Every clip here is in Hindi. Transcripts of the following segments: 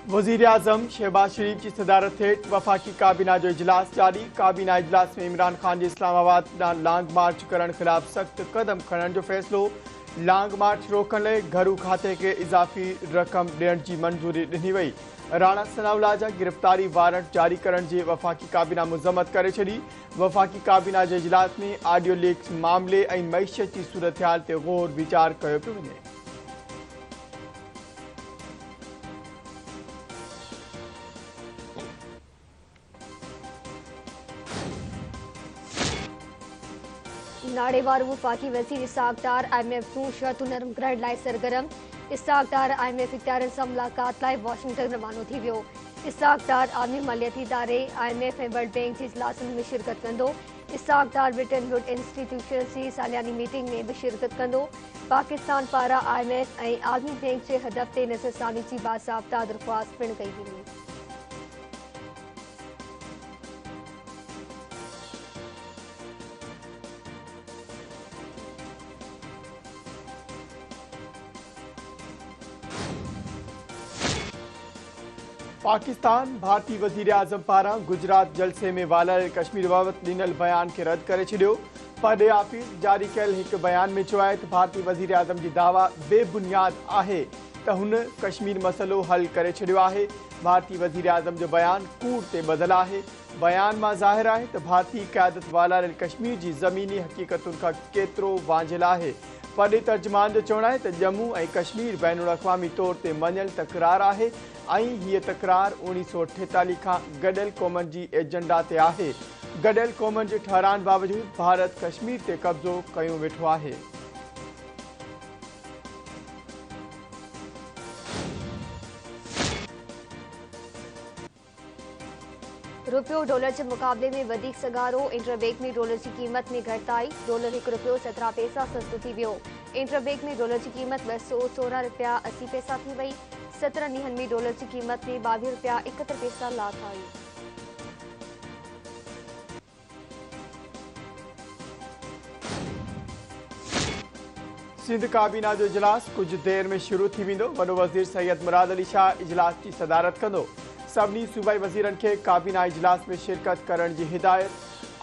वजीर आजम शहबाज शरीफ की सदारत हेठ वफाकी काबीना जो इजलास जारी। काबीना इजलास में इमरान खान जी इस्लामाबाद लांग मार्च करण खिलाफ सख्त कदम खणण जो फैसलो। लांग मार्च रोकण लाइ घरू खाते के इजाफी रक़म ॾियण जी मंजूरी ॾिनी वई। राणा सनाउल्लाह जा गिरफ़्तारी वारंट जारी करण जे वफाकी काबीना मुज़म्मत करे छॾी। वफाकी काबीना जे इजलास में ऑडियो लीक्स मामले ऐं मईशत जी सूरत हाल ते गौर वीचार कयो पियो वञे। नाड़ेवार वफाकी वज़ीर इसहाक डार IMF जूं शर्तूं नरम करण लाइ सरगर्म। इसहाक डार IMF इख्तियारनि सां मुलाक़ात लाइ वॉशिंगटन रवानो थी वियो। इसहाक डार आलमी मालियाती इदारे IMF ऐं वर्ल्ड बैंक जे इजलासनि में शिरकत कंदो। Ishaq Dar Bretton wood institution जी सालियानी मीटिंग में भी शिरकत कंदो। पाकिस्तान पारां IMF ऐं आलमी बैंक जे हदफ़ ते नज़रसानी जी बाज़ाब्ता दरख़्वास्त पिणु कई वेंदी। पाकिस्तान भारतीय वजीर आजम पारां गुजरात जलसे में वालर कश्मीर बाबति ॾिनल बयान खे रद्द करे छॾियो। परॾे ऑफिस जारी कयल हिक बयान में चयो आहे त भारतीय वजीर आजम जी दावा बेबुनियाद आहे त हुन कश्मीर मसइलो हल करे छॾियो आहे। भारतीय वजीर आजम जो बयान कूड़ ते ॿधल आहे। बयान मां ज़ाहिर आहे त भारतीय क़यादत वालर कश्मीर जी ज़मीनी हक़ीक़तुनि खां केतिरो वांझियल आहे। परॾे तर्जुमान जो चवणु आहे त जम्मू ऐं कश्मीर बैनुल अक़वामी तौर ते मञियल तकरार आहे ऐं हीअ तकरार 1948 खां गॾियल क़ौमनि जी एजेंडा ते आहे। गॾियल क़ौमनि जे ठहराइण बावजूदि भारत कश्मीर ते कब्ज़ो कयो वेठो आहे। रुपयो डॉलर के मुकाबले में वधीक सगारो। इंटरबैंक में डॉलर की कीमत में घटिताई। डॉलर 1 रुपयो 17 पैसा सस्तो थी वियो। इंटरबैंक में डॉलर की कीमत 216 रुपया 80 पैसा थी वई। 17 ॾींहनि में डॉलर की कीमत में 22 रुपया 71 पैसा लाथ आई। सिंध काबीना जो इजलास कुछ देर में शुरू थी वेंदो। वॾो वज़ीर सैयद मुराद अली शाह इजलास की सदारत कंदो। सभिनी सूबाई वज़ीरनि खे काबीना इजलास में शिरकत करण जी हिदायत।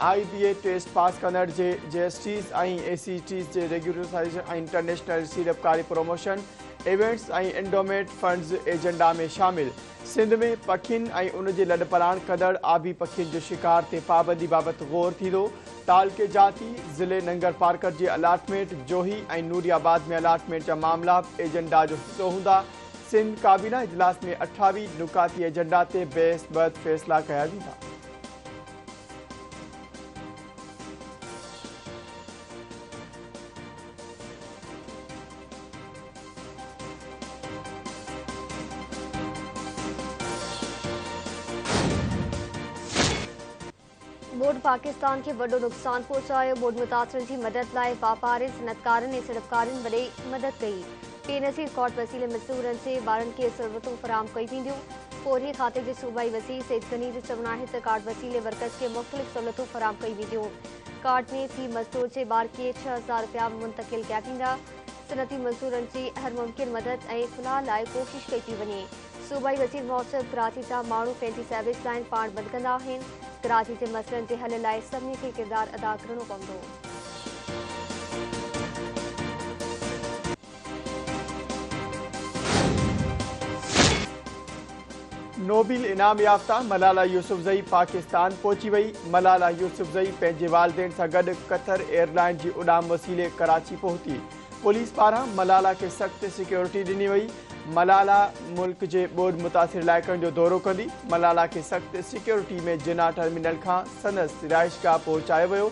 IBA टेस्ट पास कंदड़ जे JSTs ऐं ACTs जे रेगुलराइजेशन ऐं इंटरनेशनल सीड़पकारी प्रमोशन इवेंट्स ऐं एंडोमेंट फंड्स एजेंडा में शामिल। सिंध में पखियुनि ऐं उन जे लॾपलाण कंदड़ आबी पखियुनि जो शिकार ते पाबंदी बाबति गौर थींदो। तालके जाती ज़िले नंगर पार्कर जे अलाटमेंट जोही ऐं नूरियाबाद में अलाटमेंट जा मामला एजेंडा जो हिस्सो हूंदा। सिंध काबीना इजलास में 28 नुकाती एजेंडा ते बहस फ़ैसिला कया वेंदा। बोर्ड पाकिस्तान के वॾो नुक़सान पहुचायो। बोर्ड मुतासिरनि जी मदद लाइ वापारी सनतकारनि ऐं सड़पकारनि वॾे मदद कई। बेनज़ीर कोर्ट वसीले मज़दूरनि जे ॿारनि खे सहूलियतूं फराहम कई वेंदियूं। फौरी खाते जे सूबाई वज़ीर सईद गनी जो चवणु आहे त कार्ड वसीले वर्कर्स खे मुख़्तलिफ़ सहूलियतूं फराहम कई वेंदियूं। कार्ड में फी मज़दूर जे ॿार खे 6000 रुपया मुंतकिल कया वेंदा। सनती मज़दूरनि जी हर मुमकिन मदद ऐं फलाह लाइ कोशिश कई थी वञे। सूबाई वज़ीर महोत्सव कराची जा माण्हू पंहिंजी सर्विस लाइन पाण बंदि कंदा आहिनि। कराची जे मसइलनि जे हल लाइ सभिनी खे किरदारु अदा करणो पवंदो। नोबेल इनाम याफ़्ता मलाला यूसुफ़ज़ई पाकिस्तान पहुची वई। मलाला यूसुफ़ज़ई पंहिंजे वालिदैन सां गॾु कतर एयरलाइन जी उॾाम वसीले कराची पहुती। पुलिस पारां मलाला खे सख़्त सिक्योरिटी ॾिनी वई। मलाला मुल्क जे ॿोॾि मुतासिर इलाइक़नि जो दौरो कंदी। मलाला खे सख़्त सिक्योरिटी में जिना टर्मिनल खां संदसि रिहाइशगाह पहुचायो वियो।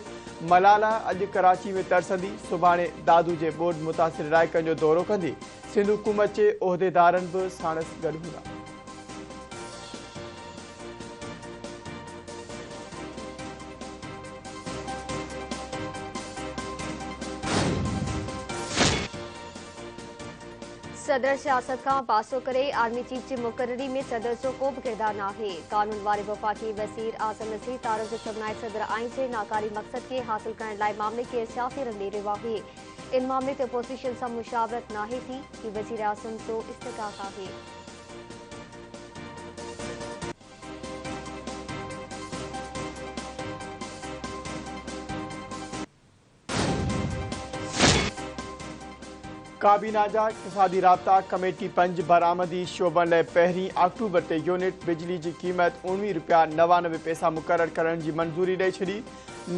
मलाला अॼु कराची में तरसंदी। सुभाणे दादू जे ॿोॾि मुतासिर इलाइक़नि जो दौरो कंदी। सिंध हुकूमत जे उहिदेदारनि बि साणुसि गॾु हूंदा। सदर सियासत का पासो करे आर्मी चीफ की मुकर्ररी में सदर जो को भी किरदार न आहे। कानून वारे वफाकी वज़ीर आज़म नज़ीर तारक जो चवणु आहे सदर आइन जे नाकारी मक़सद के हासिल करण लाइ मामले के सियासी रंग ॾेई रहियो आहे। इन मामले ते अपोज़िशन सां मुशावरत नाहे थी कि वज़ीर आज़म जो इस्तिक़ाक़ आहे। काबीना जा इक़्तिसादी राब्ता कमेटी पंज बरामदी शोबन लाइ 1 अक्टूबर ते यूनिट बिजली की क़ीमत ₹19.99 मुक़रर करण की मंजूरी ॾेई छॾी।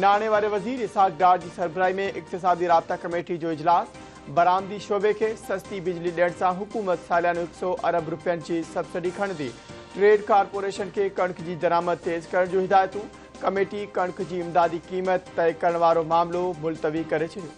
नाणे वारे वज़ीर इसहाक़ डार की सरबराही में इक़्तिसादी राब्ता कमेटी जो इजलास बरामदी शोबे के सस्ती बिजली ॾियण सां हुकूमत सालियानो 100 अरब रुपयनि की सब्सिडी खणंदी। ट्रेड कारपोरेशन के कणक की दरामद तेज़ करण जो हिदायतूं। कमेटी कणक की इमदादी क़ीमत तय करण वारो मामलो मुलतवी करे छॾियो।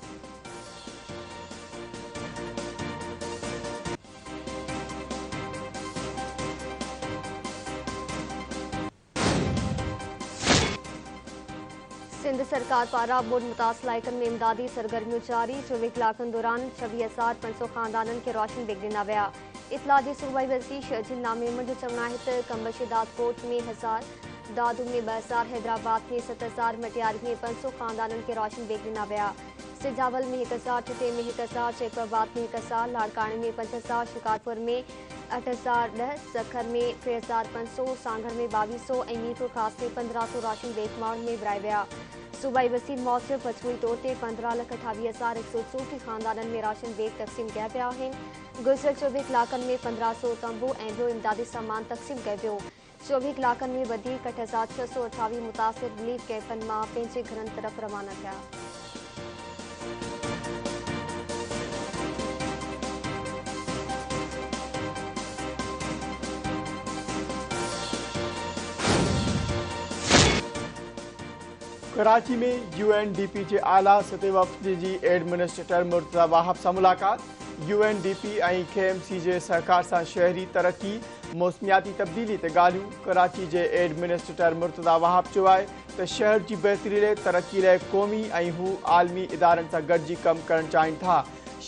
सिंध सरकार पारा बोर्ड मुतासिर इलाइक़नि में इमदादी सरगर्मियों जारी। 24 कलाकनि दौरान 26,500 खानदाननि खे राशन बैग ॾिना विया। इतला जे सूबाई वज़ीर शहजील नामेमन जो चवणु आहे त कंबश दादकोट में 1000, दादू में 2000, हैदराबाद में 7000, मटियारी में 500 खानदाननि खे राशन बैग ॾिना विया। सिजावल में 1000, टिटे में 1000, चेकबाबाद में 1000, लाड़काणे में 5000, शिकारपुर में 8010, सखर में 3500, सांघर में 2200 ऐं मीरपुर ख़ास में 1500 राशन बैग माण्हुनि में विराए विया। सूबाई वज़ीर मौजूदु मजमूई तौर ते 15,28,134 खानदाननि में राशन बैग तक़सीम कया पिया आहिनि। गुज़िरियल 24 कलाकनि में 1500 तंबू ऐं ॿियो इमदादी सामान तक़सीम कयो वियो। 24 कलाकनि में वधीक 8,628 मुतासिर रिलीफ कैंपनि मां पंहिंजे घरनि तरफ़ रवाना थिया। कराची में UNDP के आला सतह वफ़द की एडमिनिस्ट्रेटर मुर्तज़ा वाहब से मुलाकात। UNDP और KMC के सहकार से शहरी तरक्की मौसमियाती तब्दीली ते गालियों। कराची के एडमिनिस्ट्रेटर मुर्तज़ा वाहब चयो आहे त शहर की बेहतरी लाइ तरक्की लाइ क़ौमी और हू आलमी इदारनि सां गॾिजी कम करण चाहिनि था।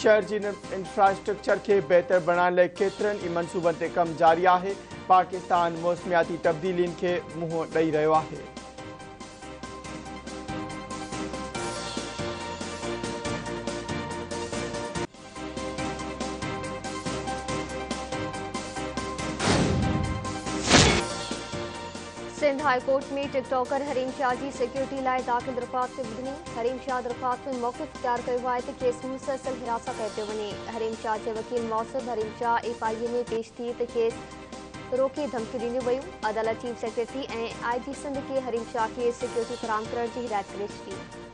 शहर की इंफ्रास्ट्रक्चर के बेहतर बनाने लाइ केतिरनि ई मनसूबनि ते कम जारी है। पाकिस्तान मौसमियाती तब्दीलियुनि के मुंहुं ॾेई रहियो आहे। सिंध हाई कोर्ट में टिकटॉकर हरीम शाह की सिक्योरिटी लाइ दाख़िल दरख़्वास्त ॿुधणी। हरीम शाह दरख़्वास्त में मौक़िफ़ इख्तियार कयो आहे त खेसि मुसलसल हिरासत कयो पियो वञे। हरीम शाह जे वकील मौसम हरीम शाह FIA में पेश थी त खेसि रोके धमकियूं ॾिनियूं वयूं। अदालत चीफ सेक्रेटरी ऐं IG सिंध के हरीम शाह खे सिक्योरिटी फराहम करण की हिदायत करे छॾी।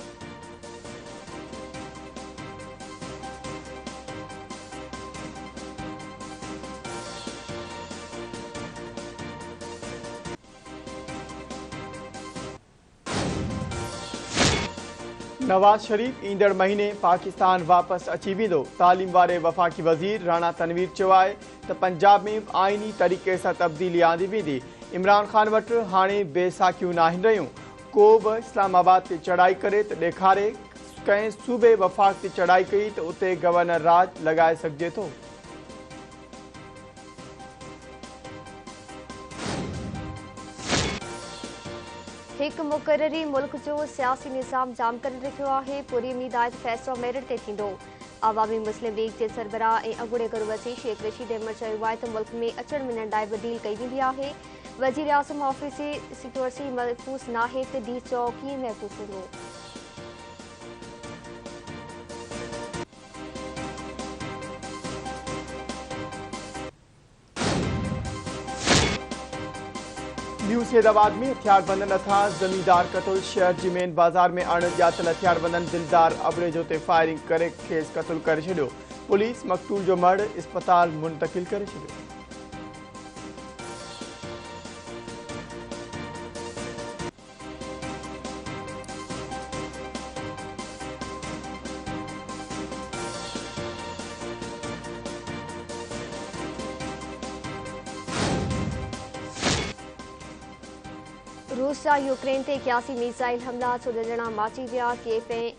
नवाज शरीफ ईंदड़ महीने पाकिस्तान वापस अची वेंदो। तालीम वारे वफ़ाक़ी वज़ीर राणा तनवीर चयो आहे त पंजाब में आइनी तरीक़े सां तब्दीली आंदी वेंदी। इमरान खान वटि हाणे बेसाखियूं नाहिनि रहियूं। को बि इस्लामाबाद ते चढ़ाई करे त ॾेखारे कंहिं सूबे वफ़ाक़ ते चढ़ाई कई त उते गवर्नर राज लॻाए सघिजे थो। एक मुक़ररी मुल्क जो सियासी निज़ाम जाम करे रखियो आहे। पूरी उम्मीद आहे त फ़ैसिलो मेरिट ते थींदो। अवामी मुस्लिम लीग जे सरबराह ऐं अॻूणे गुरवसी शेख रशीद अहमद चयो आहे त मुल्क में अचण वञण लाइ बदील कई वेंदी आहे। वज़ीर आज़म ऑफिस जी सिक्योरिटी महफ़ूज़ नाहे त डी चओ कीअं महफ़ूज़ हूंदो। न्यू सैदाबाद में हथियारबंदन अथा जमींदार कतल। शहर की मेन बाजार में अणॼातल हथियारबंदन दिलदार अबड़े जो ते फायरिंग करे खेसि क़तल करे छॾियो। पुलिस मक़तूल जो मर्द अस्पताल मुंतकिल करे छॾियो। रूस जा यूक्रेन ते 81 मिसाइल हमला, 14 ॼणा माची विया। केफ ऐं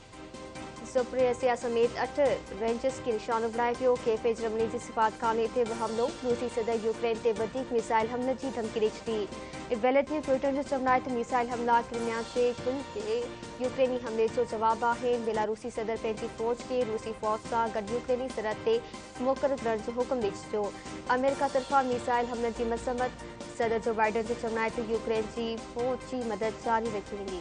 सुप्रियसिया समेत 8 रेंजर्स खे निशानो बणाए पियो। केफ जर्मनी जी सिफारतखाने ते बि हमलो। रूसी सदर यूक्रेन ते वधीक मिसाइल हमले जी धमकी ॾेई छॾी। वेलेडिमिर पुतिन जो चवणु आहे त मिसाइल हमला क्रिमिया जे कुल ते यूक्रेनी हमले जो जवाबु आहे। बेलारूसी सदर पंहिंजी फ़ौज खे रूसी फ़ौज सां गॾु यूक्रेनी सरहद ते मुक़ररु करण जो हुकुम ॾेई छॾियो। अमेरिका तरफ़ां मिसाइल हमलनि जी मज़म्मत। सदर जो बाइडन जो चवणु आहे त यूक्रेन जी फ़ौज जी मदद जारी रखी वेंदी।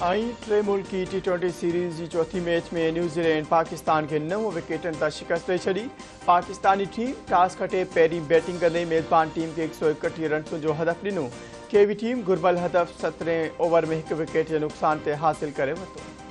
टे मुल्की T20 सीरीज़ जी चौथी मैच में न्यूज़ीलैंड पाकिस्तान के 9 विकेटन तक शिकस्त ॾेई छॾी। पाकिस्तानी टीम टॉस खटे पहिरीं बैटिंग कंदे मेज़बान टीम खे 131 रन जो हदफ़ ॾिनो। केवी टीम घुर्बल हदफ़ 17 ओवर में 1 विकेट जे नुक़सान ते हासिल करे वरितो।